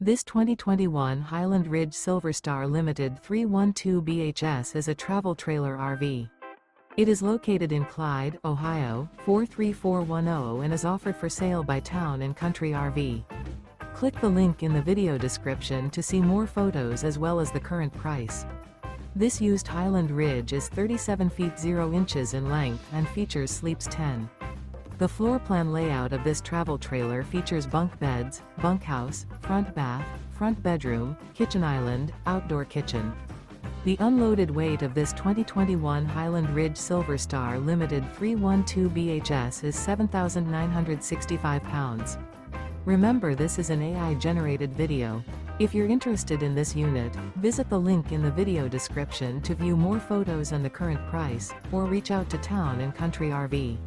This 2021 Highland Ridge Silverstar Limited 312 BHS is a travel trailer RV. It is located in Clyde, Ohio, 43410 and is offered for sale by Town & Country RV. Click the link in the video description to see more photos as well as the current price. This used Highland Ridge is 37 feet 0 inches in length and features sleeps 10. The floor plan layout of this travel trailer features bunk beds, bunkhouse, front bath, front bedroom, kitchen island, outdoor kitchen. The unloaded weight of this 2021 Highland Ridge Silverstar Limited 312 BHS is 7,965 pounds. Remember, this is an AI-generated video. If you're interested in this unit, visit the link in the video description to view more photos and the current price, or reach out to Town & Country RV.